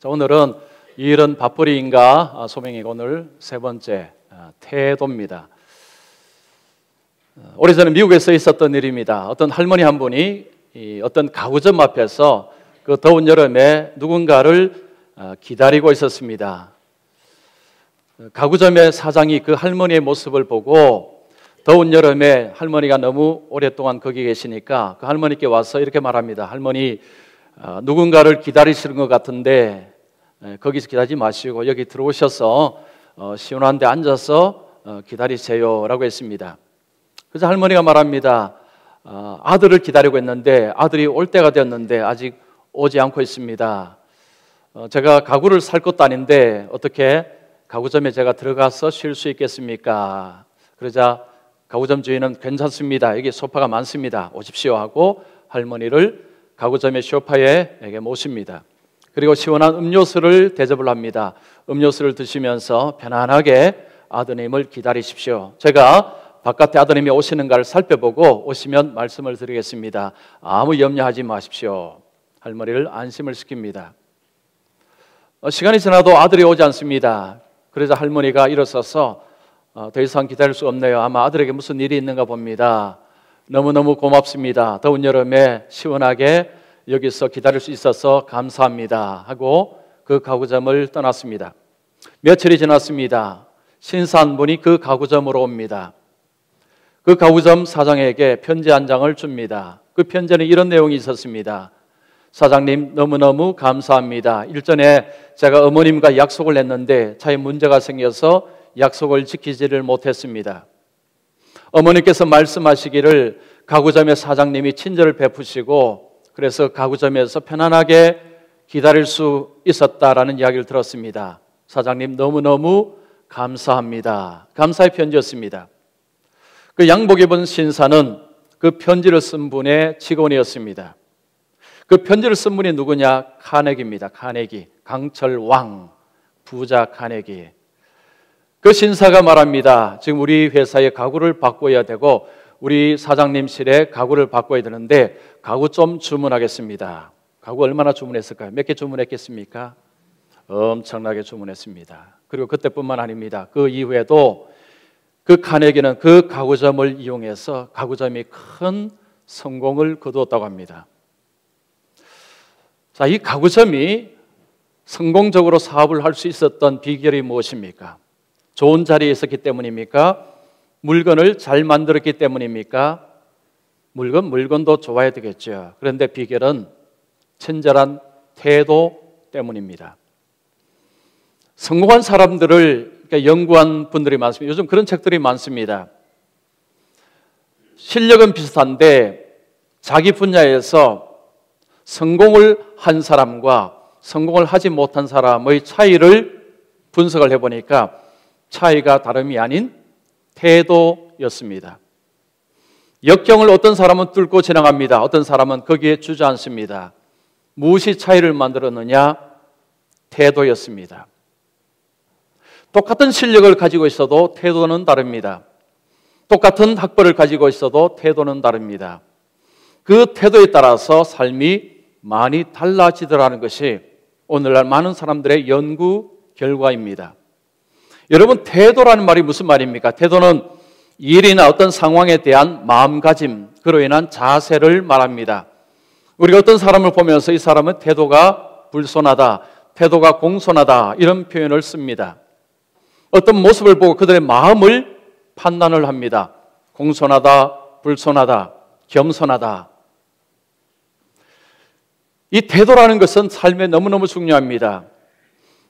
자, 오늘은 이 일은 밥벌이인가 소명이고 오늘 세 번째 태도입니다. 오래전에 미국에서 있었던 일입니다. 어떤 할머니 한 분이 어떤 가구점 앞에서 그 더운 여름에 누군가를 기다리고 있었습니다. 가구점의 사장이 그 할머니의 모습을 보고 더운 여름에 할머니가 너무 오랫동안 거기 계시니까 그 할머니께 와서 이렇게 말합니다. 할머니, 누군가를 기다리시는 것 같은데 거기서 기다리지 마시고 여기 들어오셔서 시원한 데 앉아서 기다리세요 라고 했습니다. 그래서 할머니가 말합니다. 아들을 기다리고 있는데 아들이 올 때가 되었는데 아직 오지 않고 있습니다. 제가 가구를 살 것도 아닌데 어떻게 가구점에 제가 들어가서 쉴 수 있겠습니까? 그러자 가구점 주인은 괜찮습니다. 여기 소파가 많습니다. 오십시오 하고 할머니를 가구점의 소파에 모십니다. 그리고 시원한 음료수를 대접을 합니다. 음료수를 드시면서 편안하게 아드님을 기다리십시오. 제가 바깥에 아드님이 오시는가를 살펴보고 오시면 말씀을 드리겠습니다. 아무 염려하지 마십시오. 할머니를 안심을 시킵니다. 시간이 지나도 아들이 오지 않습니다. 그래서 할머니가 일어서서 더 이상 기다릴 수 없네요. 아마 아들에게 무슨 일이 있는가 봅니다. 너무너무 고맙습니다. 더운 여름에 시원하게 여기서 기다릴 수 있어서 감사합니다 하고 그 가구점을 떠났습니다. 며칠이 지났습니다. 신사한 분이 그 가구점으로 옵니다. 그 가구점 사장에게 편지 한 장을 줍니다. 그 편지는 이런 내용이 있었습니다. 사장님, 너무너무 감사합니다. 일전에 제가 어머님과 약속을 했는데 차에 문제가 생겨서 약속을 지키지를 못했습니다. 어머니께서 말씀하시기를 가구점의 사장님이 친절을 베푸시고 그래서 가구점에서 편안하게 기다릴 수 있었다라는 이야기를 들었습니다. 사장님, 너무너무 감사합니다. 감사의 편지였습니다. 그 양복 입은 신사는 그 편지를 쓴 분의 직원이었습니다. 그 편지를 쓴 분이 누구냐? 카네기입니다. 카네기, 강철왕, 부자 카네기. 그 신사가 말합니다. 지금 우리 회사에 가구를 바꿔야 되고 우리 사장님실에 가구를 바꿔야 되는데 가구 좀 주문하겠습니다. 가구 얼마나 주문했을까요? 몇 개 주문했겠습니까? 엄청나게 주문했습니다. 그리고 그때뿐만 아닙니다. 그 이후에도 그 카네기는 그 가구점을 이용해서 가구점이 큰 성공을 거두었다고 합니다. 자, 이 가구점이 성공적으로 사업을 할 수 있었던 비결이 무엇입니까? 좋은 자리에 있었기 때문입니까? 물건을 잘 만들었기 때문입니까? 물건도 좋아야 되겠죠. 그런데 비결은 친절한 태도 때문입니다. 성공한 사람들을 연구한 분들이 많습니다. 요즘 그런 책들이 많습니다. 실력은 비슷한데 자기 분야에서 성공을 한 사람과 성공을 하지 못한 사람의 차이를 분석을 해보니까 차이가 다름이 아닌 태도였습니다. 역경을 어떤 사람은 뚫고 지나갑니다. 어떤 사람은 거기에 주저앉습니다. 무엇이 차이를 만들었느냐? 태도였습니다. 똑같은 실력을 가지고 있어도 태도는 다릅니다. 똑같은 학벌을 가지고 있어도 태도는 다릅니다. 그 태도에 따라서 삶이 많이 달라지더라는 것이 오늘날 많은 사람들의 연구 결과입니다. 여러분, 태도라는 말이 무슨 말입니까? 태도는 일이나 어떤 상황에 대한 마음가짐, 그로 인한 자세를 말합니다. 우리가 어떤 사람을 보면서 이 사람은 태도가 불손하다, 태도가 공손하다 이런 표현을 씁니다. 어떤 모습을 보고 그들의 마음을 판단을 합니다. 공손하다, 불손하다, 겸손하다. 이 태도라는 것은 삶에 너무너무 중요합니다.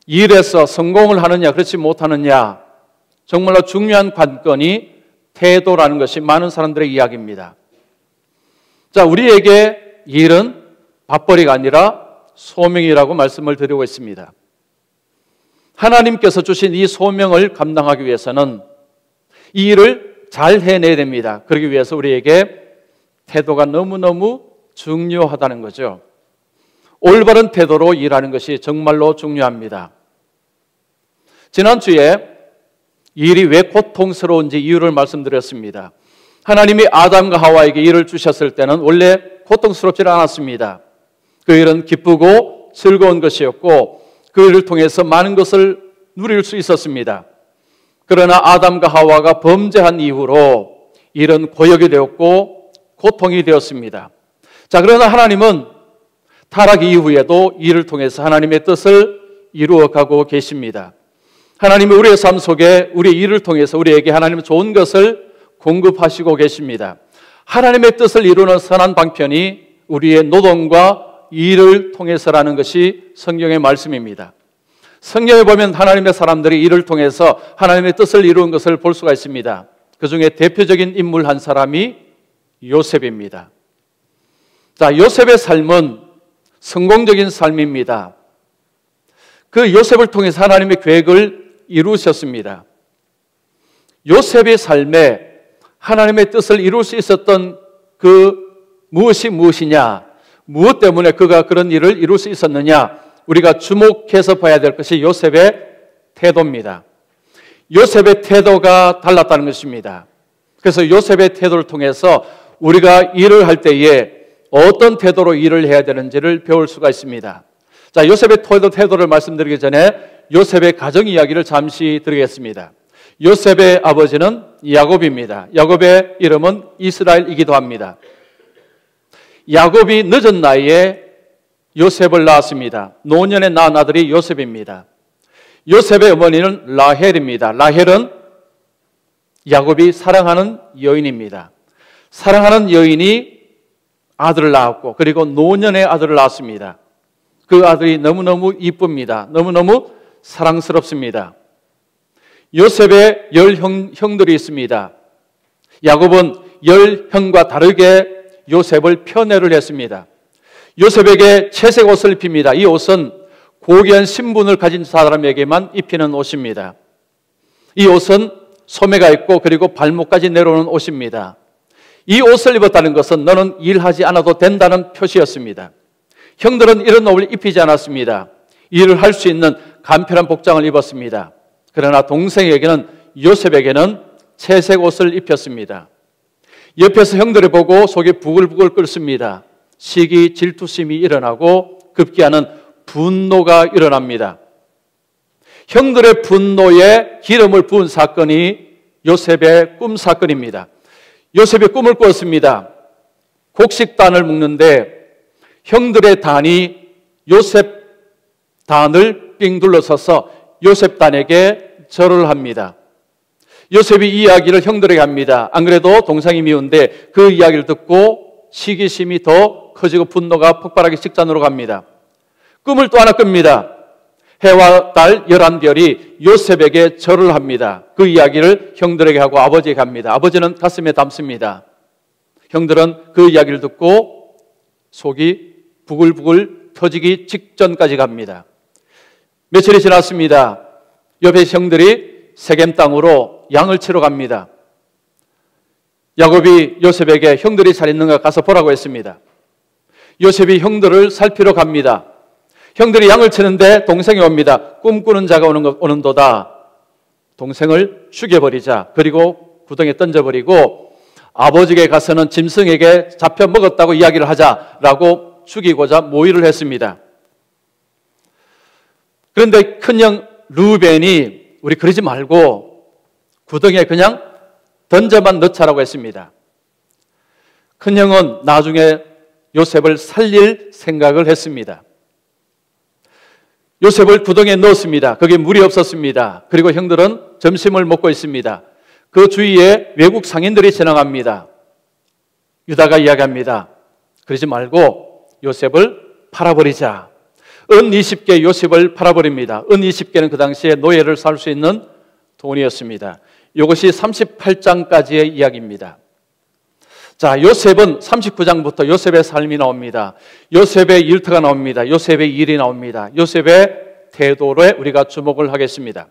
일에서 성공을 하느냐 그렇지 못하느냐 정말로 중요한 관건이 태도라는 것이 많은 사람들의 이야기입니다. 자, 우리에게 일은 밥벌이가 아니라 소명이라고 말씀을 드리고 있습니다. 하나님께서 주신 이 소명을 감당하기 위해서는 이 일을 잘 해내야 됩니다. 그러기 위해서 우리에게 태도가 너무너무 중요하다는 거죠. 올바른 태도로 일하는 것이 정말로 중요합니다. 지난주에 일이 왜 고통스러운지 이유를 말씀드렸습니다. 하나님이 아담과 하와에게 일을 주셨을 때는 원래 고통스럽지 않았습니다. 그 일은 기쁘고 즐거운 것이었고 그 일을 통해서 많은 것을 누릴 수 있었습니다. 그러나 아담과 하와가 범죄한 이후로 일은 고역이 되었고 고통이 되었습니다. 자, 그러나 하나님은 타락 이후에도 이를 통해서 하나님의 뜻을 이루어가고 계십니다. 하나님이 우리의 삶 속에 우리의 일을 통해서 우리에게 하나님의 좋은 것을 공급하시고 계십니다. 하나님의 뜻을 이루는 선한 방편이 우리의 노동과 일을 통해서라는 것이 성경의 말씀입니다. 성경에 보면 하나님의 사람들이 일을 통해서 하나님의 뜻을 이루는 것을 볼 수가 있습니다. 그 중에 대표적인 인물 한 사람이 요셉입니다. 자, 요셉의 삶은 성공적인 삶입니다. 그 요셉을 통해서 하나님의 계획을 이루셨습니다. 요셉의 삶에 하나님의 뜻을 이룰 수 있었던 그 무엇이 무엇이냐, 무엇 때문에 그가 그런 일을 이룰 수 있었느냐, 우리가 주목해서 봐야 될 것이 요셉의 태도입니다. 요셉의 태도가 달랐다는 것입니다. 그래서 요셉의 태도를 통해서 우리가 일을 할 때에 어떤 태도로 일을 해야 되는지를 배울 수가 있습니다. 자, 요셉의 태도를 말씀드리기 전에 요셉의 가정 이야기를 잠시 드리겠습니다. 요셉의 아버지는 야곱입니다. 야곱의 이름은 이스라엘이기도 합니다. 야곱이 늦은 나이에 요셉을 낳았습니다. 노년에 낳은 아들이 요셉입니다. 요셉의 어머니는 라헬입니다. 라헬은 야곱이 사랑하는 여인입니다. 사랑하는 여인이 아들을 낳았고 그리고 노년에 아들을 낳았습니다. 그 아들이 너무너무 이쁩니다. 너무너무 사랑스럽습니다. 요셉의 10형들이 있습니다. 야곱은 10형과 다르게 요셉을 편애를 했습니다. 요셉에게 채색 옷을 입힙니다. 이 옷은 고귀한 신분을 가진 사람에게만 입히는 옷입니다. 이 옷은 소매가 있고 그리고 발목까지 내려오는 옷입니다. 이 옷을 입었다는 것은 너는 일하지 않아도 된다는 표시였습니다. 형들은 이런 옷을 입히지 않았습니다. 일을 할 수 있는 간편한 복장을 입었습니다. 그러나 동생에게는, 요셉에게는 채색 옷을 입혔습니다. 옆에서 형들을 보고 속이 부글부글 끓습니다. 시기, 질투심이 일어나고 급기야는 분노가 일어납니다. 형들의 분노에 기름을 부은 사건이 요셉의 꿈 사건입니다. 요셉이 꿈을 꾸었습니다. 곡식단을 묶는데 형들의 단이 요셉 단을 삥 둘러서서 요셉 단에게 절을 합니다. 요셉이 이 이야기를 형들에게 합니다. 안 그래도 동생이 미운데 그 이야기를 듣고 시기심이 더 커지고 분노가 폭발하기 직전으로 갑니다. 꿈을 또 하나 꿉니다. 해와 달 11별이 요셉에게 절을 합니다. 그 이야기를 형들에게 하고 아버지에게 합니다. 아버지는 가슴에 담습니다. 형들은 그 이야기를 듣고 속이 부글부글 터지기 직전까지 갑니다. 며칠이 지났습니다. 옆에 형들이 세겜 땅으로 양을 치러 갑니다. 야곱이 요셉에게 형들이 잘 있는가 가서 보라고 했습니다. 요셉이 형들을 살피러 갑니다. 형들이 양을 치는데 동생이 옵니다. 꿈꾸는 자가 오는도다. 동생을 죽여버리자. 그리고 구덩이에 던져버리고 아버지에게 가서는 짐승에게 잡혀 먹었다고 이야기를 하자라고 죽이고자 모의를 했습니다. 그런데 큰형 르우벤이 우리 그러지 말고 구덩이에 그냥 던져만 넣자라고 했습니다. 큰형은 나중에 요셉을 살릴 생각을 했습니다. 요셉을 구덩이에 넣었습니다. 거기에 물이 없었습니다. 그리고 형들은 점심을 먹고 있습니다. 그 주위에 외국 상인들이 지나갑니다. 유다가 이야기합니다. 그러지 말고 요셉을 팔아버리자. 은 20개 요셉을 팔아버립니다. 은 20개는 그 당시에 노예를 살 수 있는 돈이었습니다. 이것이 38장까지의 이야기입니다. 자, 요셉은 39장부터 요셉의 삶이 나옵니다. 요셉의 일터가 나옵니다. 요셉의 일이 나옵니다. 요셉의 태도에 우리가 주목을 하겠습니다.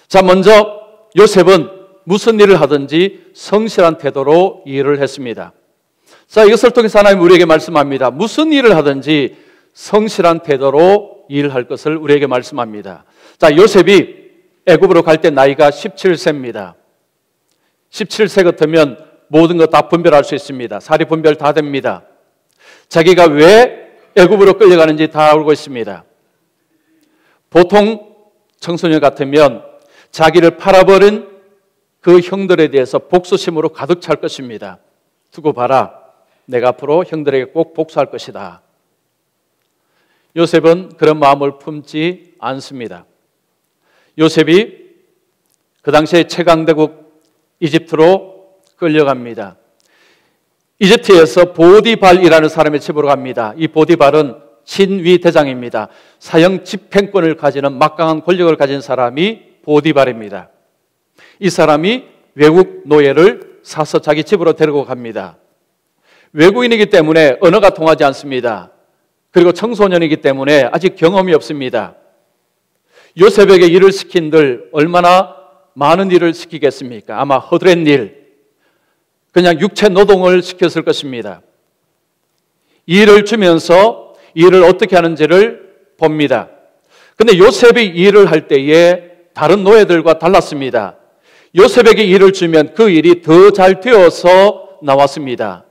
자, 먼저 요셉은 무슨 일을 하든지 성실한 태도로 일을 했습니다. 자, 이것을 통해서 하나님 우리에게 말씀합니다. 무슨 일을 하든지 성실한 태도로 일할 것을 우리에게 말씀합니다. 자, 요셉이 애굽으로 갈 때 나이가 17세입니다. 17세 같으면 모든 것 다 분별할 수 있습니다. 사리 분별 다 됩니다. 자기가 왜 애굽으로 끌려가는지 다 알고 있습니다. 보통 청소년 같으면 자기를 팔아버린 그 형들에 대해서 복수심으로 가득 찰 것입니다. 두고 봐라. 내가 앞으로 형들에게 꼭 복수할 것이다. 요셉은 그런 마음을 품지 않습니다. 요셉이 그 당시에 최강대국 이집트로 끌려갑니다. 이집트에서 보디발이라는 사람의 집으로 갑니다. 이 보디발은 신위 대장입니다. 사형 집행권을 가지는 막강한 권력을 가진 사람이 보디발입니다. 이 사람이 외국 노예를 사서 자기 집으로 데리고 갑니다. 외국인이기 때문에 언어가 통하지 않습니다. 그리고 청소년이기 때문에 아직 경험이 없습니다. 요셉에게 일을 시킨들 얼마나 많은 일을 시키겠습니까? 아마 허드렛 일, 그냥 육체 노동을 시켰을 것입니다. 일을 주면서 일을 어떻게 하는지를 봅니다. 근데 요셉이 일을 할 때에 다른 노예들과 달랐습니다. 요셉에게 일을 주면 그 일이 더 잘 되어서 나왔습니다.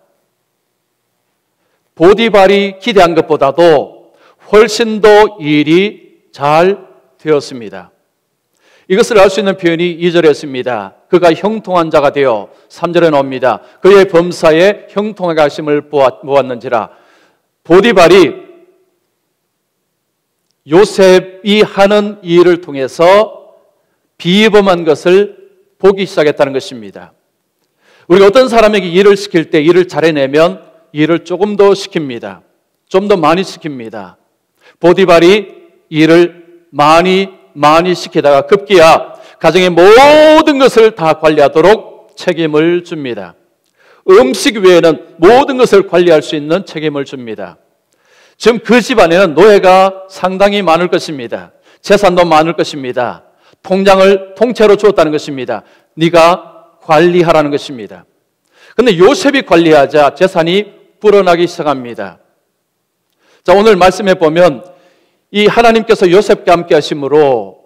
보디발이 기대한 것보다도 훨씬 더 일이 잘 되었습니다. 이것을 알 수 있는 표현이 2절에 있습니다. 그가 형통한 자가 되어 3절에 나옵니다. 그의 범사에 형통하게 하심을 보았는지라. 보디발이 요셉이 하는 일을 통해서 비범한 것을 보기 시작했다는 것입니다. 우리가 어떤 사람에게 일을 시킬 때 일을 잘해내면 일을 조금 더 시킵니다. 좀 더 많이 시킵니다. 보디발이 일을 많이 시키다가 급기야 가정의 모든 것을 다 관리하도록 책임을 줍니다. 음식 외에는 모든 것을 관리할 수 있는 책임을 줍니다. 지금 그 집안에는 노예가 상당히 많을 것입니다. 재산도 많을 것입니다. 통장을 통째로 주었다는 것입니다. 네가 관리하라는 것입니다. 그런데 요셉이 관리하자 재산이 불어나기 시작합니다. 자, 오늘 말씀해 보면 이 하나님께서 요셉과 함께 하심으로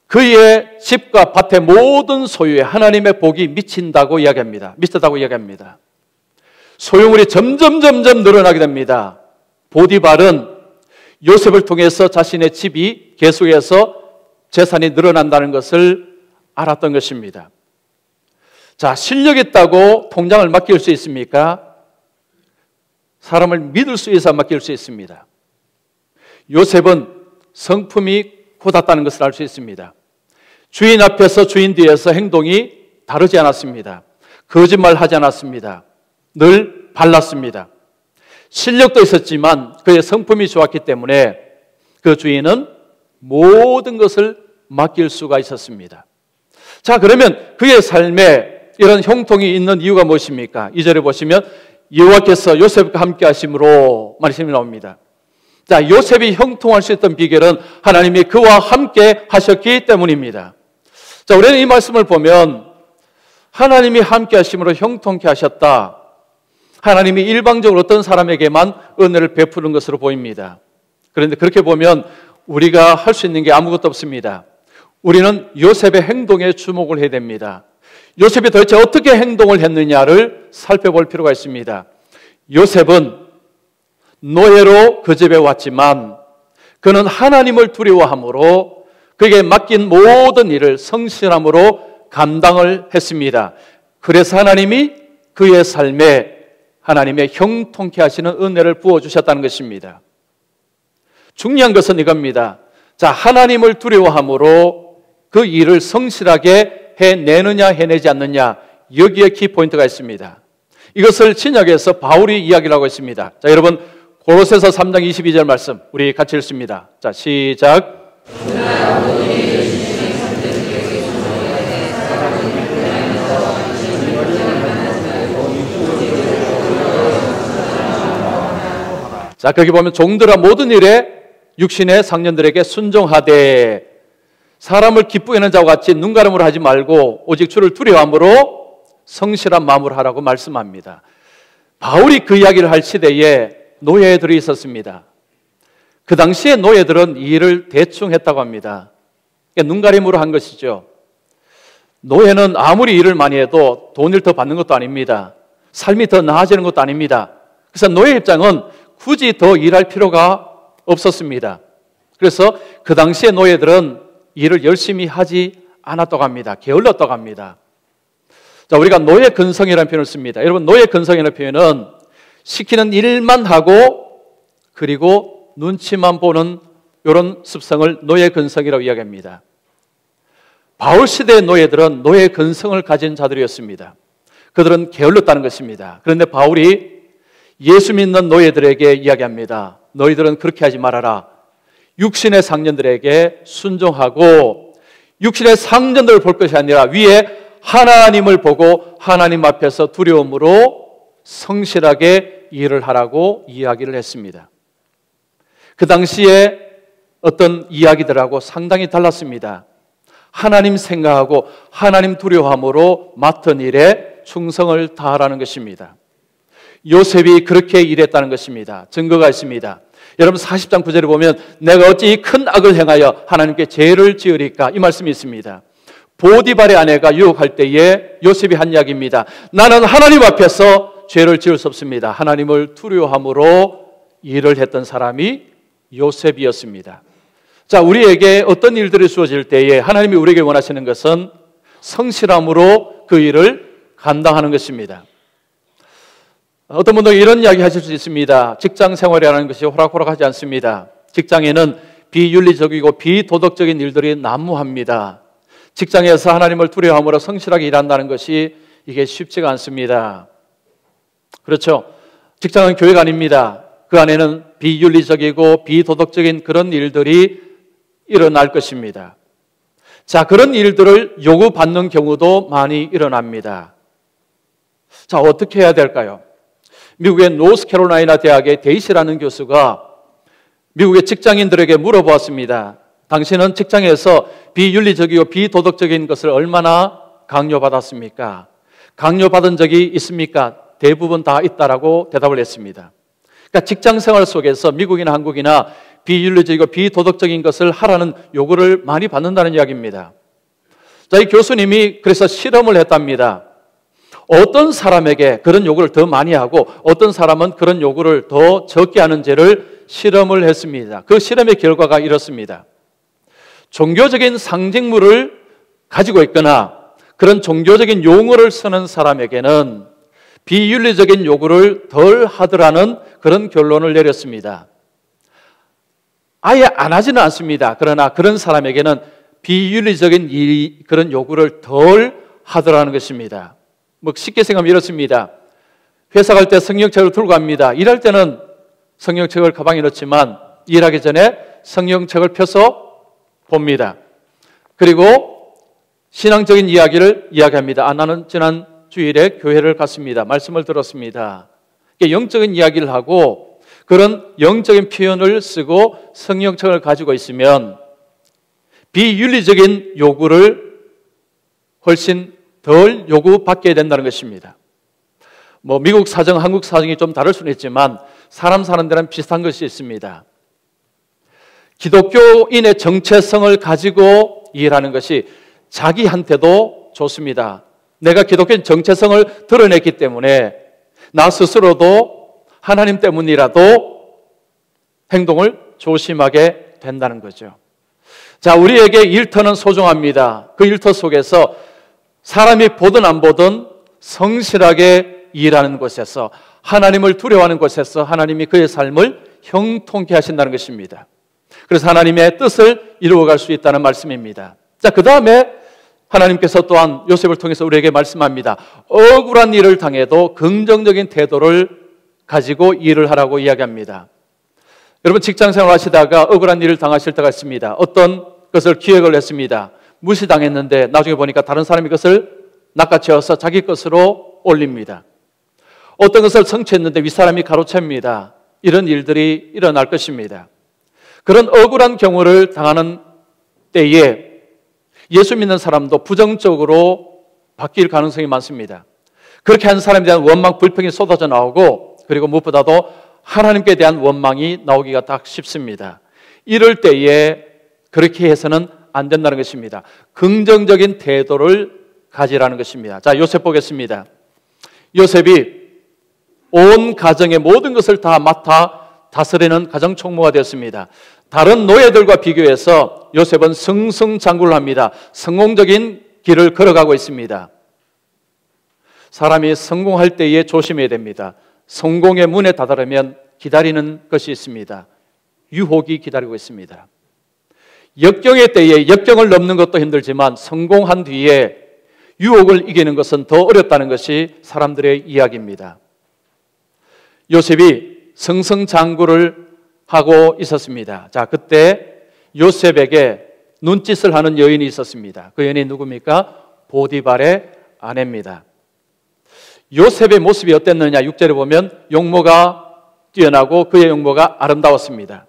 그의 집과 밭의 모든 소유에 하나님의 복이 미친다고 이야기합니다. 미쳤다고 이야기합니다. 소유물이 점점 늘어나게 됩니다. 보디발은 요셉을 통해서 자신의 집이 계속해서 재산이 늘어난다는 것을 알았던 것입니다. 자, 실력 있다고 통장을 맡길 수 있습니까? 사람을 믿을 수 있어야 맡길 수 있습니다. 요셉은 성품이 고닫다는 것을 알 수 있습니다. 주인 앞에서 주인 뒤에서 행동이 다르지 않았습니다. 거짓말하지 않았습니다. 늘 발랐습니다. 실력도 있었지만 그의 성품이 좋았기 때문에 그 주인은 모든 것을 맡길 수가 있었습니다. 자, 그러면 그의 삶에 이런 형통이 있는 이유가 무엇입니까? 2절에 보시면 여호와께서 요셉과 함께 하심으로 말씀이 나옵니다. 자, 요셉이 형통할 수 있던 비결은 하나님이 그와 함께 하셨기 때문입니다. 자, 우리는 이 말씀을 보면 하나님이 함께 하심으로 형통케 하셨다. 하나님이 일방적으로 어떤 사람에게만 은혜를 베푸는 것으로 보입니다. 그런데 그렇게 보면 우리가 할 수 있는 게 아무것도 없습니다. 우리는 요셉의 행동에 주목을 해야 됩니다. 요셉이 도대체 어떻게 행동을 했느냐를 살펴볼 필요가 있습니다. 요셉은 노예로 그 집에 왔지만 그는 하나님을 두려워함으로 그에게 맡긴 모든 일을 성실함으로 감당을 했습니다. 그래서 하나님이 그의 삶에 하나님의 형통케 하시는 은혜를 부어주셨다는 것입니다. 중요한 것은 이겁니다. 자, 하나님을 두려워함으로 그 일을 성실하게 해내느냐 해내지 않느냐, 여기에 키포인트가 있습니다. 이것을 신약에서 바울이 이야기를 하고 있습니다. 자, 여러분 고로새서 3장 22절 말씀 우리 같이 읽습니다. 자, 시작. 자, 거기 보면 종들아 모든 일에 육신의 상년들에게 순종하되 사람을 기쁘게 하는 자와 같이 눈가름으로 하지 말고 오직 주를 두려워함으로 성실한 마음으로 하라고 말씀합니다. 바울이 그 이야기를 할 시대에 노예들이 있었습니다. 그 당시에 노예들은 이 일을 대충 했다고 합니다. 그러니까 눈가림으로 한 것이죠. 노예는 아무리 일을 많이 해도 돈을 더 받는 것도 아닙니다. 삶이 더 나아지는 것도 아닙니다. 그래서 노예 입장은 굳이 더 일할 필요가 없었습니다. 그래서 그 당시의 노예들은 일을 열심히 하지 않았다고 합니다. 게을렀다고 합니다. 자, 우리가 노예 근성이라는 표현을 씁니다. 여러분, 노예 근성이라는 표현은 시키는 일만 하고 그리고 눈치만 보는 이런 습성을 노예 근성이라고 이야기합니다. 바울 시대의 노예들은 노예 근성을 가진 자들이었습니다. 그들은 게을렀다는 것입니다. 그런데 바울이 예수 믿는 노예들에게 이야기합니다. 너희들은 그렇게 하지 말아라. 육신의 상전들에게 순종하고 육신의 상전들을 볼 것이 아니라 위에 하나님을 보고 하나님 앞에서 두려움으로 성실하게 일을 하라고 이야기를 했습니다. 그 당시에 어떤 이야기들하고 상당히 달랐습니다. 하나님 생각하고 하나님 두려워함으로 맡은 일에 충성을 다하라는 것입니다. 요셉이 그렇게 일했다는 것입니다. 증거가 있습니다. 여러분 40장 9절에 보면 내가 어찌 큰 악을 행하여 하나님께 죄를 지으리까 이 말씀이 있습니다. 보디발의 아내가 유혹할 때에 요셉이 한 이야기입니다. 나는 하나님 앞에서 죄를 지을 수 없습니다. 하나님을 두려워함으로 일을 했던 사람이 요셉이었습니다. 자, 우리에게 어떤 일들이 주어질 때에 하나님이 우리에게 원하시는 것은 성실함으로 그 일을 감당하는 것입니다. 어떤 분들은 이런 이야기 하실 수 있습니다. 직장 생활이라는 것이 호락호락하지 않습니다. 직장에는 비윤리적이고 비도덕적인 일들이 난무합니다. 직장에서 하나님을 두려워함으로 성실하게 일한다는 것이 이게 쉽지가 않습니다. 그렇죠? 직장은 교회가 아닙니다. 그 안에는 비윤리적이고 비도덕적인 그런 일들이 일어날 것입니다. 자, 그런 일들을 요구받는 경우도 많이 일어납니다. 자, 어떻게 해야 될까요? 미국의 노스캐롤라이나 대학의 데이시라는 교수가 미국의 직장인들에게 물어보았습니다. 당신은 직장에서 비윤리적이고 비도덕적인 것을 얼마나 강요받았습니까? 강요받은 적이 있습니까? 대부분 다 있다라고 대답을 했습니다. 그러니까 직장 생활 속에서 미국이나 한국이나 비윤리적이고 비도덕적인 것을 하라는 요구를 많이 받는다는 이야기입니다. 자, 이 교수님이 그래서 실험을 했답니다. 어떤 사람에게 그런 요구를 더 많이 하고 어떤 사람은 그런 요구를 더 적게 하는지를 실험을 했습니다. 그 실험의 결과가 이렇습니다. 종교적인 상징물을 가지고 있거나 그런 종교적인 용어를 쓰는 사람에게는 비윤리적인 요구를 덜 하더라는 그런 결론을 내렸습니다. 아예 안 하지는 않습니다. 그러나 그런 사람에게는 비윤리적인 그런 요구를 덜 하더라는 것입니다. 뭐 쉽게 생각하면 이렇습니다. 회사 갈 때 성경책을 들고 갑니다. 일할 때는 성경책을 가방에 넣지만 일하기 전에 성경책을 펴서 봅니다. 그리고 신앙적인 이야기를 이야기합니다. 나는 지난 주일에 교회를 갔습니다. 말씀을 들었습니다. 영적인 이야기를 하고 그런 영적인 표현을 쓰고 성경책을 가지고 있으면 비윤리적인 요구를 훨씬 덜 요구받게 된다는 것입니다. 뭐 미국 사정, 한국 사정이 좀 다를 수는 있지만 사람 사는 데는 비슷한 것이 있습니다. 기독교인의 정체성을 가지고 일하는 것이 자기한테도 좋습니다. 내가 기독교인 정체성을 드러냈기 때문에 나 스스로도 하나님 때문이라도 행동을 조심하게 된다는 거죠. 자, 우리에게 일터는 소중합니다. 그 일터 속에서 사람이 보든 안 보든 성실하게 일하는 곳에서 하나님을 두려워하는 곳에서 하나님이 그의 삶을 형통케 하신다는 것입니다. 그래서 하나님의 뜻을 이루어갈 수 있다는 말씀입니다. 자, 그 다음에 하나님께서 또한 요셉을 통해서 우리에게 말씀합니다. 억울한 일을 당해도 긍정적인 태도를 가지고 일을 하라고 이야기합니다. 여러분 직장생활 하시다가 억울한 일을 당하실 때가 있습니다. 어떤 것을 기획을 했습니다. 무시당했는데 나중에 보니까 다른 사람이 그것을 낚아채워서 자기 것으로 올립니다. 어떤 것을 성취했는데 윗사람이 가로챕니다. 이런 일들이 일어날 것입니다. 그런 억울한 경우를 당하는 때에 예수 믿는 사람도 부정적으로 바뀔 가능성이 많습니다. 그렇게 한 사람에 대한 원망, 불평이 쏟아져 나오고 그리고 무엇보다도 하나님께 대한 원망이 나오기가 딱 쉽습니다. 이럴 때에 그렇게 해서는 안 된다는 것입니다. 긍정적인 태도를 가지라는 것입니다. 자, 요셉 보겠습니다. 요셉이 온 가정의 모든 것을 다 맡아 다스리는 가정총무가 되었습니다. 다른 노예들과 비교해서 요셉은 승승장구를 합니다. 성공적인 길을 걸어가고 있습니다. 사람이 성공할 때에 조심해야 됩니다. 성공의 문에 다다르면 기다리는 것이 있습니다. 유혹이 기다리고 있습니다. 역경의 때에 역경을 넘는 것도 힘들지만 성공한 뒤에 유혹을 이기는 것은 더 어렵다는 것이 사람들의 이야기입니다. 요셉이 승승장구를 하고 있었습니다. 자, 그때 요셉에게 눈짓을 하는 여인이 있었습니다. 그 여인이 누굽니까? 보디발의 아내입니다. 요셉의 모습이 어땠느냐? 6절에 보면 용모가 뛰어나고 그의 용모가 아름다웠습니다.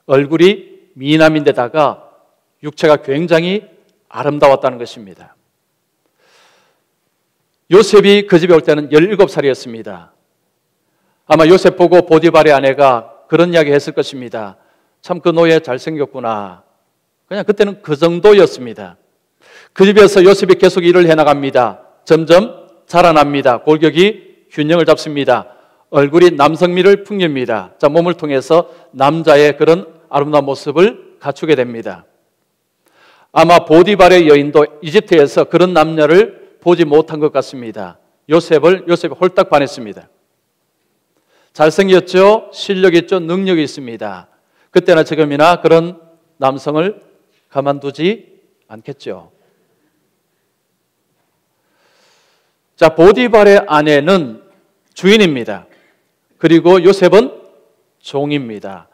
얼굴이 미남인데다가 육체가 굉장히 아름다웠다는 것입니다. 요셉이 그 집에 올 때는 17살이었습니다. 아마 요셉 보고 보디발의 아내가 그런 이야기 했을 것입니다. 참 그 노예 잘생겼구나. 그냥 그때는 그 정도였습니다. 그 집에서 요셉이 계속 일을 해나갑니다. 점점 자라납니다. 골격이 균형을 잡습니다. 얼굴이 남성미를 풍깁니다. 자, 몸을 통해서 남자의 그런 아름다운 모습을 갖추게 됩니다. 아마 보디발의 여인도 이집트에서 그런 남녀를 보지 못한 것 같습니다. 요셉이 홀딱 반했습니다. 잘생겼죠? 실력 있죠? 능력이 있습니다. 그때나 지금이나 그런 남성을 가만두지 않겠죠. 자, 보디발의 아내는 주인입니다. 그리고 요셉은 종입니다.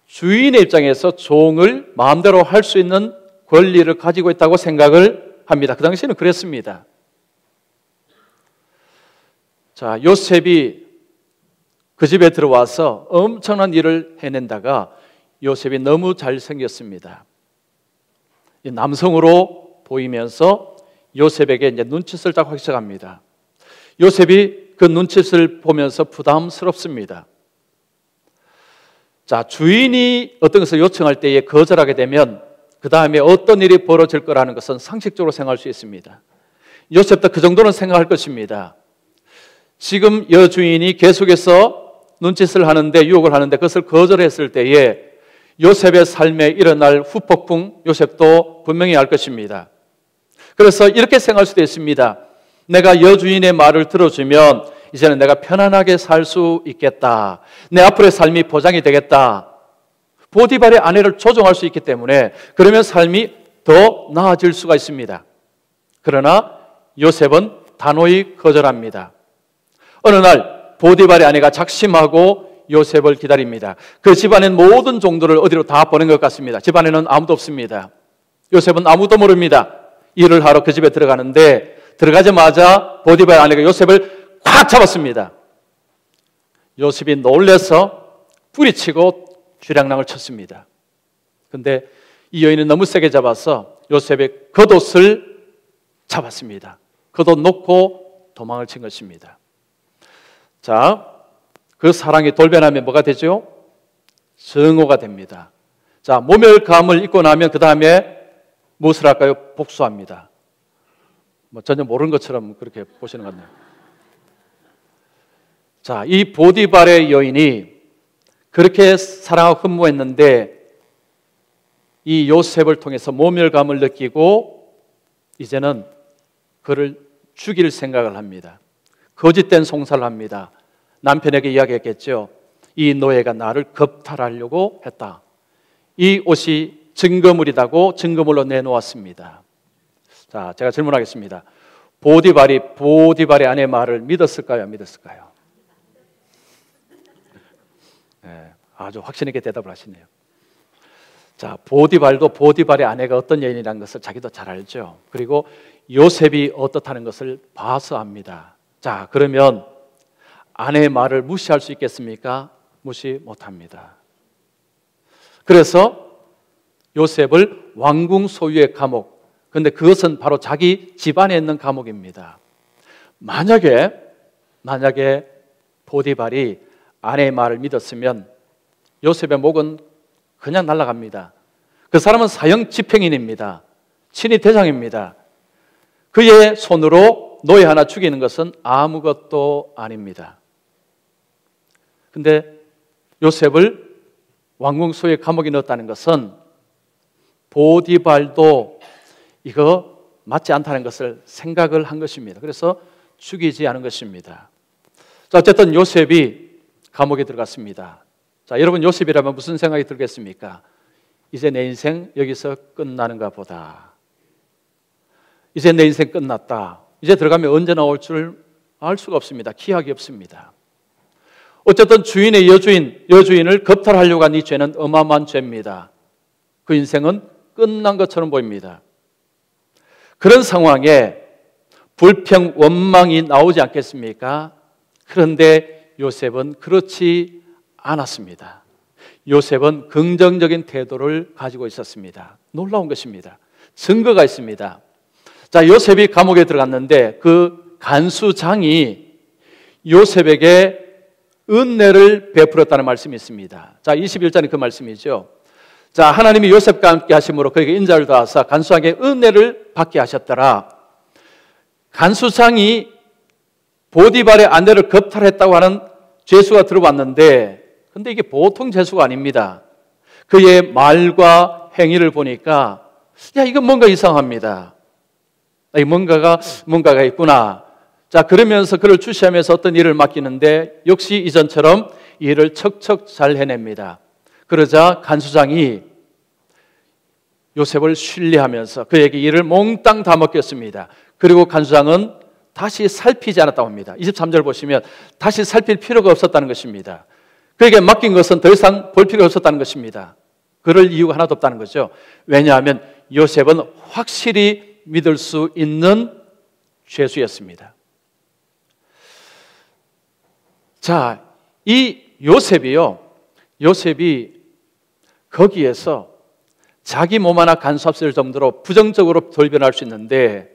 주인의 입장에서 종을 마음대로 할 수 있는 권리를 가지고 있다고 생각을 합니다. 그 당시에는 그랬습니다. 자, 요셉이 그 집에 들어와서 엄청난 일을 해낸다가 요셉이 너무 잘생겼습니다. 남성으로 보이면서 요셉에게 이제 눈짓을 딱 하기 시작합니다. 요셉이 그 눈짓을 보면서 부담스럽습니다. 자, 주인이 어떤 것을 요청할 때에 거절하게 되면 그 다음에 어떤 일이 벌어질 거라는 것은 상식적으로 생각할 수 있습니다. 요셉도 그 정도는 생각할 것입니다. 지금 여주인이 계속해서 눈짓을 하는데, 유혹을 하는데 그것을 거절했을 때에 요셉의 삶에 일어날 후폭풍, 요셉도 분명히 알 것입니다. 그래서 이렇게 생각할 수도 있습니다. 내가 여주인의 말을 들어주면 이제는 내가 편안하게 살 수 있겠다. 내 앞으로의 삶이 보장이 되겠다. 보디발의 아내를 조종할 수 있기 때문에 그러면 삶이 더 나아질 수가 있습니다. 그러나 요셉은 단호히 거절합니다. 어느 날 보디발의 아내가 작심하고 요셉을 기다립니다. 그 집안엔 모든 종들을 어디로 다 보낸 것 같습니다. 집안에는 아무도 없습니다. 요셉은 아무도 모릅니다. 일을 하러 그 집에 들어가는데 들어가자마자 보디발의 아내가 요셉을 꽉 잡았습니다. 요셉이 놀라서 뿌리치고 쥐량낭을 쳤습니다. 그런데 이 여인은 너무 세게 잡아서 요셉의 겉옷을 잡았습니다. 겉옷 놓고 도망을 친 것입니다. 자, 그 사랑이 돌변하면 뭐가 되죠? 증오가 됩니다. 자, 모멸감을 입고 나면 그 다음에 무엇을 할까요? 복수합니다. 전혀 모르는 것처럼 그렇게 보시는 것 같네요. 자, 이 보디발의 여인이 그렇게 사랑하고 흠모했는데 이 요셉을 통해서 모멸감을 느끼고 이제는 그를 죽일 생각을 합니다. 거짓된 송사를 합니다. 남편에게 이야기했겠죠. 이 노예가 나를 겁탈하려고 했다. 이 옷이 증거물이라고 증거물로 내놓았습니다. 자, 제가 질문하겠습니다. 보디발의 아내의 말을 믿었을까요? 안 믿었을까요? 네, 아주 확신 있게 대답을 하시네요. 자, 보디발도 보디발의 아내가 어떤 여인이라는 것을 자기도 잘 알죠. 그리고 요셉이 어떻다는 것을 봐서 압니다. 자, 그러면 아내의 말을 무시할 수 있겠습니까? 무시 못합니다. 그래서 요셉을 왕궁 소유의 감옥, 그런데 그것은 바로 자기 집안에 있는 감옥입니다. 만약에 보디발이 아내의 말을 믿었으면 요셉의 목은 그냥 날아갑니다. 그 사람은 사형 집행인입니다. 친위 대장입니다. 그의 손으로 노예 하나 죽이는 것은 아무것도 아닙니다. 근데 요셉을 왕궁 소의 감옥에 넣었다는 것은 보디발도 이거 맞지 않다는 것을 생각을 한 것입니다. 그래서 죽이지 않은 것입니다. 자, 어쨌든 요셉이 감옥에 들어갔습니다. 자, 여러분 요셉이라면 무슨 생각이 들겠습니까? 이제 내 인생 여기서 끝나는가 보다. 이제 내 인생 끝났다. 이제 들어가면 언제 나올 줄 알 수가 없습니다. 기약이 없습니다. 어쨌든 주인의 여주인을 겁탈하려고 한 이 죄는 어마어마한 죄입니다. 그 인생은 끝난 것처럼 보입니다. 그런 상황에 불평, 원망이 나오지 않겠습니까? 그런데 요셉은 그렇지 않았습니다. 요셉은 긍정적인 태도를 가지고 있었습니다. 놀라운 것입니다. 증거가 있습니다. 자, 요셉이 감옥에 들어갔는데 그 간수장이 요셉에게 은혜를 베풀었다는 말씀이 있습니다. 자, 21절에 그 말씀이죠. 자, 하나님이 요셉과 함께 하심으로 그에게 인자를 더하사 간수장에게 은혜를 받게 하셨더라. 간수장이 보디발의 아내를 겁탈했다고 하는 죄수가 들어왔는데, 근데 이게 보통 죄수가 아닙니다. 그의 말과 행위를 보니까 야, 이건 뭔가 이상합니다. 뭔가가 있구나. 자, 그러면서 그를 주시하면서 어떤 일을 맡기는데 역시 이전처럼 일을 척척 잘 해냅니다. 그러자 간수장이 요셉을 신뢰하면서 그에게 일을 몽땅 다 맡겼습니다. 그리고 간수장은 다시 살피지 않았다고 합니다. 23절 보시면 다시 살필 필요가 없었다는 것입니다. 그에게 맡긴 것은 더 이상 볼 필요가 없었다는 것입니다. 그럴 이유가 하나도 없다는 거죠. 왜냐하면 요셉은 확실히 믿을 수 있는 죄수였습니다. 자, 이 요셉이 거기에서 자기 몸 하나 간수합쓸 정도로 부정적으로 돌변할 수 있는데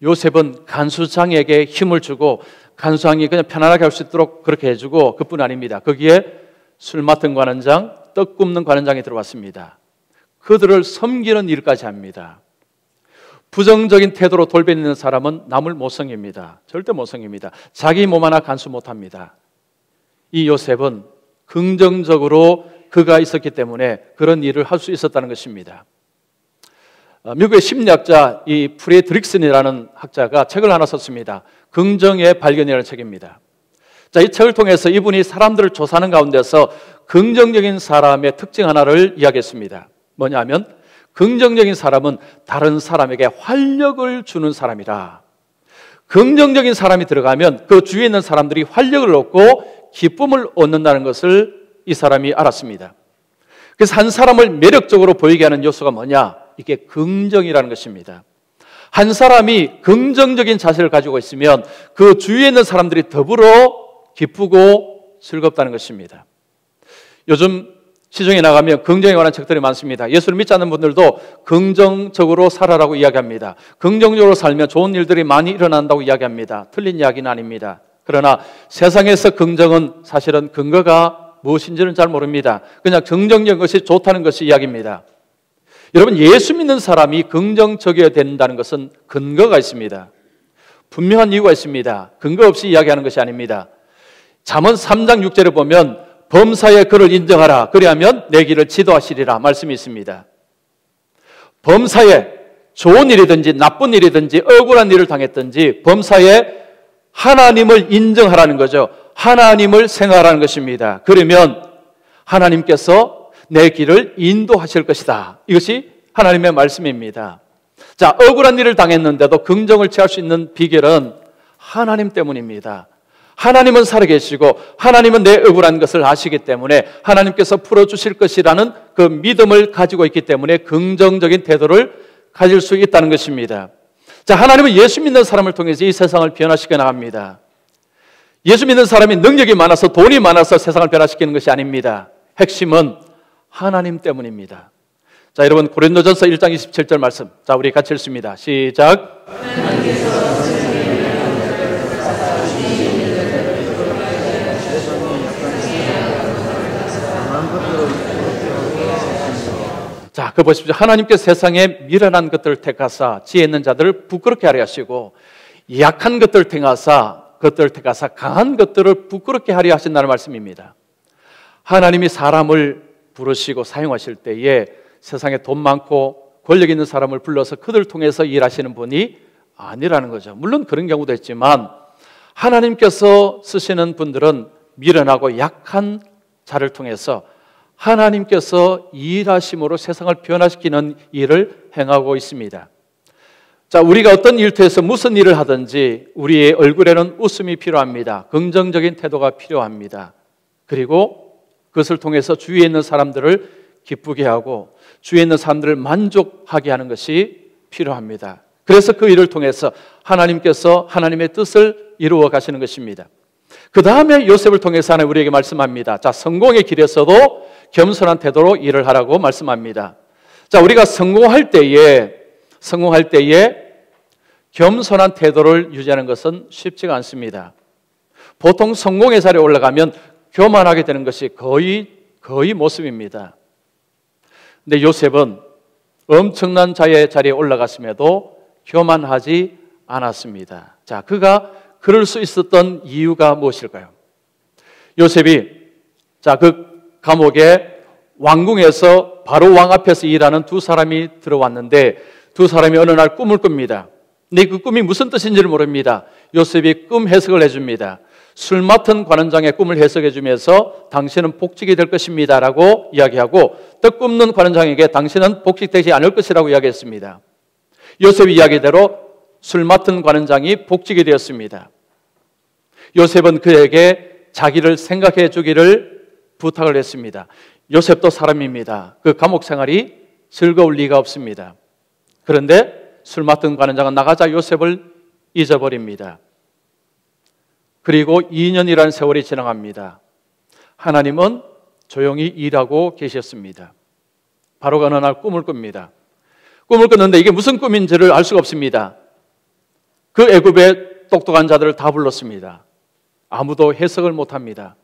요셉은 간수장에게 힘을 주고 간수장이 그냥 편안하게 할 수 있도록 그렇게 해주고 그뿐 아닙니다. 거기에 술 맡은 관원장, 떡 굽는 관원장이 들어왔습니다. 그들을 섬기는 일까지 합니다. 부정적인 태도로 돌변하는 사람은 남을 못 섬깁니다. 절대 못 섬깁니다. 자기 몸 하나 간수 못합니다. 이 요셉은 긍정적으로 그가 있었기 때문에 그런 일을 할 수 있었다는 것입니다. 미국의 심리학자 이 프레드릭슨이라는 학자가 책을 하나 썼습니다. 긍정의 발견이라는 책입니다. 자, 이 책을 통해서 이분이 사람들을 조사하는 가운데서 긍정적인 사람의 특징 하나를 이야기했습니다. 뭐냐면 긍정적인 사람은 다른 사람에게 활력을 주는 사람이라. 긍정적인 사람이 들어가면 그 주위에 있는 사람들이 활력을 얻고 기쁨을 얻는다는 것을 이 사람이 알았습니다. 그래서 한 사람을 매력적으로 보이게 하는 요소가 뭐냐? 이게 긍정이라는 것입니다. 한 사람이 긍정적인 자세를 가지고 있으면 그 주위에 있는 사람들이 더불어 기쁘고 즐겁다는 것입니다. 요즘 시중에 나가면 긍정에 관한 책들이 많습니다. 예수를 믿지 않는 분들도 긍정적으로 살아라고 이야기합니다. 긍정적으로 살면 좋은 일들이 많이 일어난다고 이야기합니다. 틀린 이야기는 아닙니다. 그러나 세상에서 긍정은 사실은 근거가 무엇인지는 잘 모릅니다. 그냥 긍정적인 것이 좋다는 것이 이야기입니다. 여러분, 예수 믿는 사람이 긍정적이어야 된다는 것은 근거가 있습니다. 분명한 이유가 있습니다. 근거 없이 이야기하는 것이 아닙니다. 잠언 3장 6절에 보면 범사에 그를 인정하라. 그리하면 내 길을 지도하시리라 말씀이 있습니다. 범사에 좋은 일이든지 나쁜 일이든지 억울한 일을 당했든지 범사에 하나님을 인정하라는 거죠. 하나님을 생각하라는 것입니다. 그러면 하나님께서 내 길을 인도하실 것이다. 이것이 하나님의 말씀입니다. 자, 억울한 일을 당했는데도 긍정을 취할 수 있는 비결은 하나님 때문입니다. 하나님은 살아계시고 하나님은 내 억울한 것을 아시기 때문에 하나님께서 풀어주실 것이라는 그 믿음을 가지고 있기 때문에 긍정적인 태도를 가질 수 있다는 것입니다. 자, 하나님은 예수 믿는 사람을 통해서 이 세상을 변화시켜 나갑니다. 예수 믿는 사람이 능력이 많아서 돈이 많아서 세상을 변화시키는 것이 아닙니다. 핵심은 하나님 때문입니다. 자, 여러분 고린도전서 1장 27절 말씀, 자, 우리 같이 읽습니다. 시작. 자, 그 보십시오. 하나님께서 세상에 미련한 것들을 택하사 지혜 있는 자들을 부끄럽게 하려 하시고 약한 것들을 택하사 강한 것들을 부끄럽게 하려 하신다는 말씀입니다. 하나님이 사람을 부르시고 사용하실 때에 세상에 돈 많고 권력 있는 사람을 불러서 그들 통해서 일하시는 분이 아니라는 거죠. 물론 그런 경우도 있지만 하나님께서 쓰시는 분들은 미련하고 약한 자를 통해서 하나님께서 일하심으로 세상을 변화시키는 일을 행하고 있습니다. 자, 우리가 어떤 일터에서 무슨 일을 하든지 우리의 얼굴에는 웃음이 필요합니다. 긍정적인 태도가 필요합니다. 그리고 그것을 통해서 주위에 있는 사람들을 기쁘게 하고 주위에 있는 사람들을 만족하게 하는 것이 필요합니다. 그래서 그 일을 통해서 하나님께서 하나님의 뜻을 이루어 가시는 것입니다. 그 다음에 요셉을 통해서 하나님 우리에게 말씀합니다. 자, 성공의 길에서도 겸손한 태도로 일을 하라고 말씀합니다. 자, 우리가 성공할 때에 겸손한 태도를 유지하는 것은 쉽지가 않습니다. 보통 성공의 자리에 올라가면 교만하게 되는 것이 거의 모습입니다. 근데 요셉은 엄청난 자리에 올라갔음에도 교만하지 않았습니다. 자, 그가 그럴 수 있었던 이유가 무엇일까요? 요셉이 그 감옥에 왕궁에서 바로 왕 앞에서 일하는 두 사람이 들어왔는데 두 사람이 어느 날 꿈을 꿉니다. 근데 그 꿈이 무슨 뜻인지를 모릅니다. 요셉이 꿈 해석을 해줍니다. 술 맡은 관원장의 꿈을 해석해 주면서 당신은 복직이 될 것입니다 라고 이야기하고 떡 굽는 관원장에게 당신은 복직되지 않을 것이라고 이야기했습니다. 요셉의 이야기대로 술 맡은 관원장이 복직이 되었습니다. 요셉은 그에게 자기를 생각해 주기를 부탁을 했습니다. 요셉도 사람입니다. 그 감옥 생활이 즐거울 리가 없습니다. 그런데 술 맡은 관원장은 나가자 요셉을 잊어버립니다. 그리고 2년이라는 세월이 지나갑니다. 하나님은 조용히 일하고 계셨습니다. 바로 어느 날 꿈을 꿉니다. 꿈을 꿨는데 이게 무슨 꿈인지를 알 수가 없습니다. 그 애굽의 똑똑한 자들을 다 불렀습니다. 아무도 해석을 못합니다.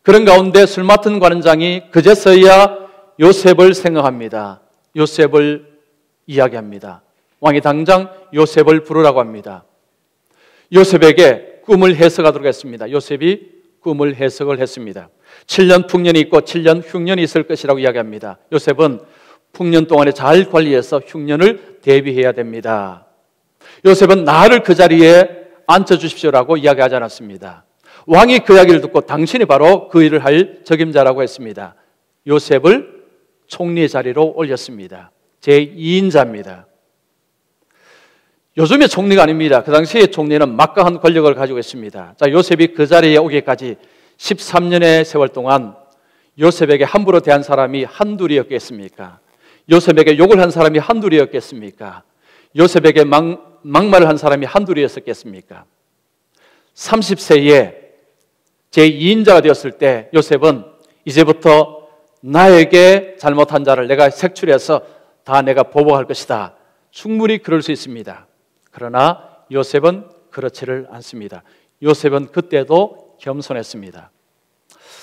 그런 가운데 술 맡은 관원장이 그제서야 요셉을 생각합니다. 요셉을 이야기합니다. 왕이 당장 요셉을 부르라고 합니다. 요셉에게 꿈을 해석하도록 했습니다. 요셉이 꿈을 해석을 했습니다. 7년 풍년이 있고 7년 흉년이 있을 것이라고 이야기합니다. 요셉은 풍년 동안에 잘 관리해서 흉년을 대비해야 됩니다. 요셉은 나를 그 자리에 앉혀주십시오라고 이야기하지 않았습니다. 왕이 그 이야기를 듣고 당신이 바로 그 일을 할 적임자라고 했습니다. 요셉을 총리의 자리로 올렸습니다. 제2인자입니다. 요즘의 총리가 아닙니다. 그 당시의 총리는 막강한 권력을 가지고 있습니다. 자, 요셉이 그 자리에 오기까지 13년의 세월 동안 요셉에게 함부로 대한 사람이 한둘이었겠습니까? 요셉에게 욕을 한 사람이 한둘이었겠습니까? 요셉에게 막말을 한 사람이 한둘이었겠습니까? 30세에 제2인자가 되었을 때 요셉은 이제부터 나에게 잘못한 자를 내가 색출해서 다 내가 보복할 것이다. 충분히 그럴 수 있습니다. 그러나 요셉은 그렇지를 않습니다. 요셉은 그때도 겸손했습니다.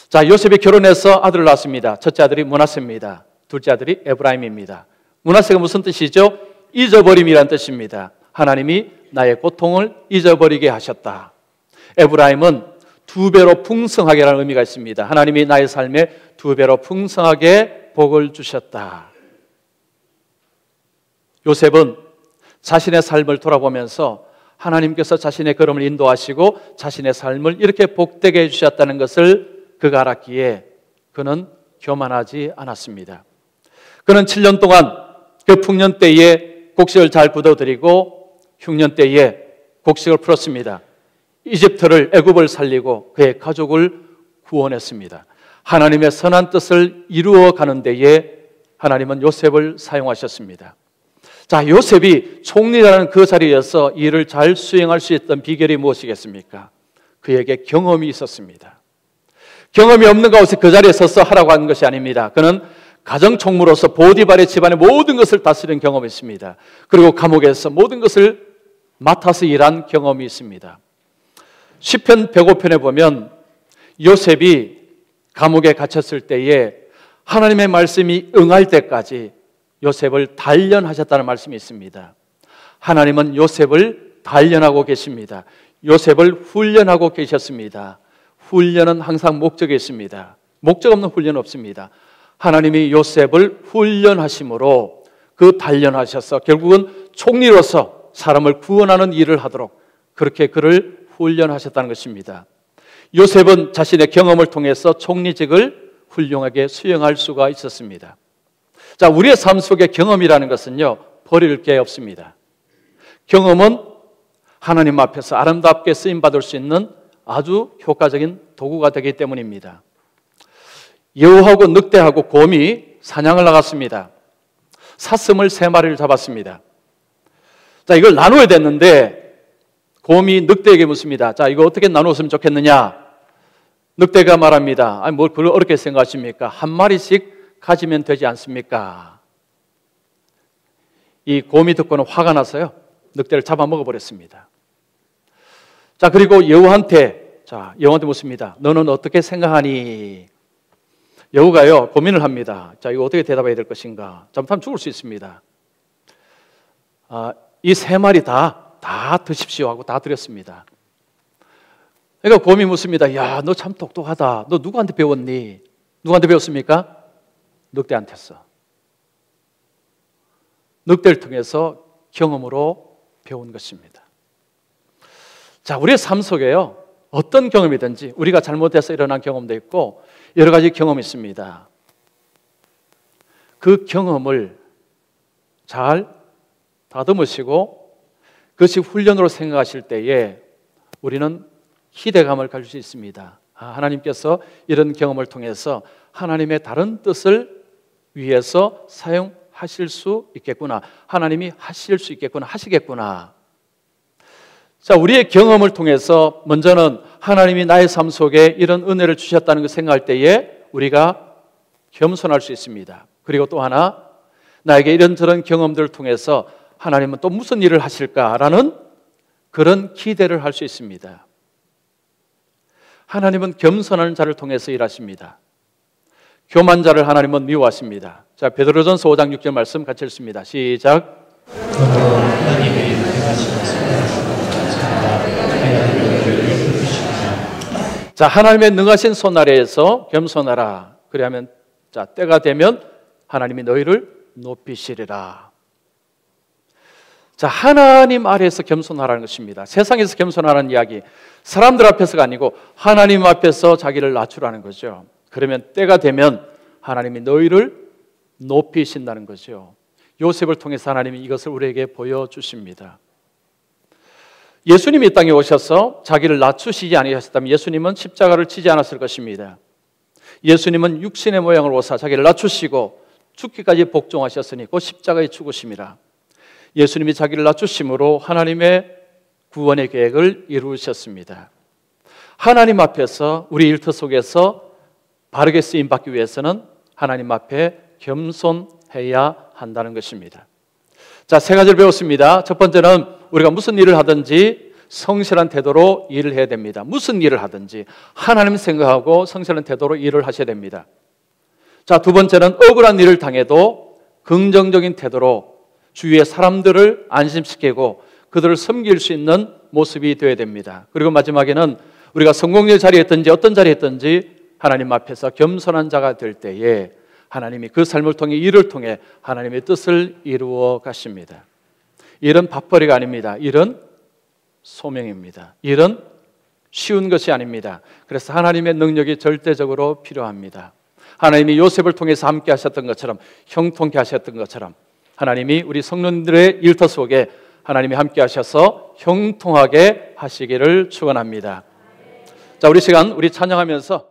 자, 요셉이 결혼해서 아들을 낳았습니다. 첫째 아들이 므낫세입니다. 둘째 아들이 에브라임입니다. 므낫세가 무슨 뜻이죠? 잊어버림이란 뜻입니다. 하나님이 나의 고통을 잊어버리게 하셨다. 에브라임은 두 배로 풍성하게라는 의미가 있습니다. 하나님이 나의 삶에 두 배로 풍성하게 복을 주셨다. 요셉은 자신의 삶을 돌아보면서 하나님께서 자신의 걸음을 인도하시고 자신의 삶을 이렇게 복되게 해주셨다는 것을 그가 알았기에 그는 교만하지 않았습니다. 그는 7년 동안 그 풍년 때에 곡식을 잘 걷어들이고 흉년 때에 곡식을 풀었습니다. 이집트를 애굽을 살리고 그의 가족을 구원했습니다. 하나님의 선한 뜻을 이루어 가는 데에 하나님은 요셉을 사용하셨습니다. 자, 요셉이 총리라는 그 자리에서 일을 잘 수행할 수 있던 비결이 무엇이겠습니까? 그에게 경험이 있었습니다. 경험이 없는 가운데 그 자리에 서서 하라고 하는 것이 아닙니다. 그는 가정총무로서 보디발의 집안의 모든 것을 다스린 경험이 있습니다. 그리고 감옥에서 모든 것을 맡아서 일한 경험이 있습니다. 시편 105편에 보면 요셉이 감옥에 갇혔을 때에 하나님의 말씀이 응할 때까지 요셉을 단련하셨다는 말씀이 있습니다. 하나님은 요셉을 단련하고 계십니다. 요셉을 훈련하고 계셨습니다. 훈련은 항상 목적이 있습니다. 목적 없는 훈련은 없습니다. 하나님이 요셉을 훈련하심으로 그 단련하셔서 결국은 총리로서 사람을 구원하는 일을 하도록 그렇게 그를 훈련하셨다는 것입니다. 요셉은 자신의 경험을 통해서 총리직을 훌륭하게 수행할 수가 있었습니다. 자, 우리의 삶 속에 경험이라는 것은요, 버릴 게 없습니다. 경험은 하나님 앞에서 아름답게 쓰임받을 수 있는 아주 효과적인 도구가 되기 때문입니다. 여우하고 늑대하고 곰이 사냥을 나갔습니다. 사슴을 3마리를 잡았습니다. 자, 이걸 나눠야 됐는데 곰이 늑대에게 묻습니다. 자, 이거 어떻게 나눴으면 좋겠느냐? 늑대가 말합니다. 아니, 뭘 그걸 어렵게 생각하십니까? 한 마리씩 가지면 되지 않습니까? 이 곰이 듣고는 화가 나서요, 늑대를 잡아먹어버렸습니다. 자, 그리고 여우한테 묻습니다. 너는 어떻게 생각하니? 여우가요, 고민을 합니다. 자, 이거 어떻게 대답해야 될 것인가? 잘못하면 죽을 수 있습니다. 이 3마리 다 드십시오 하고 다 드렸습니다. 그러니까 곰이 묻습니다. 야, 너 참 똑똑하다. 너 누구한테 배웠니? 누구한테 배웠습니까? 늑대한테서. 늑대를 통해서 경험으로 배운 것입니다. 자, 우리의 삶 속에요, 어떤 경험이든지 우리가 잘못해서 일어난 경험도 있고 여러 가지 경험이 있습니다. 그 경험을 잘 다듬으시고 그것이 훈련으로 생각하실 때에 우리는 기대감을 가질 수 있습니다. 하나님께서 이런 경험을 통해서 하나님의 다른 뜻을 위해서 사용하실 수 있겠구나. 하나님이 하실 수 있겠구나, 하시겠구나. 자, 우리의 경험을 통해서 먼저는 하나님이 나의 삶 속에 이런 은혜를 주셨다는 걸 생각할 때에 우리가 겸손할 수 있습니다. 그리고 또 하나, 나에게 이런저런 경험들을 통해서 하나님은 또 무슨 일을 하실까라는 그런 기대를 할 수 있습니다. 하나님은 겸손한 자를 통해서 일하십니다. 교만 자를 하나님은 미워하십니다. 자, 베드로전서 5장 6절 말씀 같이 읽습니다. 시작. 자, 하나님의 능하신 손 아래에서 겸손하라. 그리하면 자, 때가 되면 하나님이 너희를 높이시리라. 자, 하나님 아래에서 겸손하라는 것입니다. 세상에서 겸손하라는 이야기, 사람들 앞에서가 아니고 하나님 앞에서 자기를 낮추라는 거죠. 그러면 때가 되면 하나님이 너희를 높이신다는 거죠. 요셉을 통해서 하나님이 이것을 우리에게 보여주십니다. 예수님이 이 땅에 오셔서 자기를 낮추시지 아니하셨다면 예수님은 십자가를 지지 않았을 것입니다. 예수님은 육신의 모양을 오사 자기를 낮추시고 죽기까지 복종하셨으니 그 십자가의 죽으심이라. 예수님이 자기를 낮추심으로 하나님의 구원의 계획을 이루셨습니다. 하나님 앞에서 우리 일터 속에서 바르게 쓰임받기 위해서는 하나님 앞에 겸손해야 한다는 것입니다. 자, 3가지를 배웠습니다. 첫 번째는 우리가 무슨 일을 하든지 성실한 태도로 일을 해야 됩니다. 무슨 일을 하든지 하나님 생각하고 성실한 태도로 일을 하셔야 됩니다. 자, 두 번째는 억울한 일을 당해도 긍정적인 태도로 주위의 사람들을 안심시키고 그들을 섬길 수 있는 모습이 되어야 됩니다. 그리고 마지막에는 우리가 성공의 자리에 있든지 어떤 자리에 있든지 하나님 앞에서 겸손한 자가 될 때에 하나님이 그 삶을 통해, 일을 통해 하나님의 뜻을 이루어 가십니다. 일은 밥벌이가 아닙니다. 일은 소명입니다. 일은 쉬운 것이 아닙니다. 그래서 하나님의 능력이 절대적으로 필요합니다. 하나님이 요셉을 통해서 함께 하셨던 것처럼, 형통케 하셨던 것처럼 하나님이 우리 성도들의 일터 속에 하나님이 함께 하셔서 형통하게 하시기를 축원합니다. 자, 우리 시간 우리 찬양하면서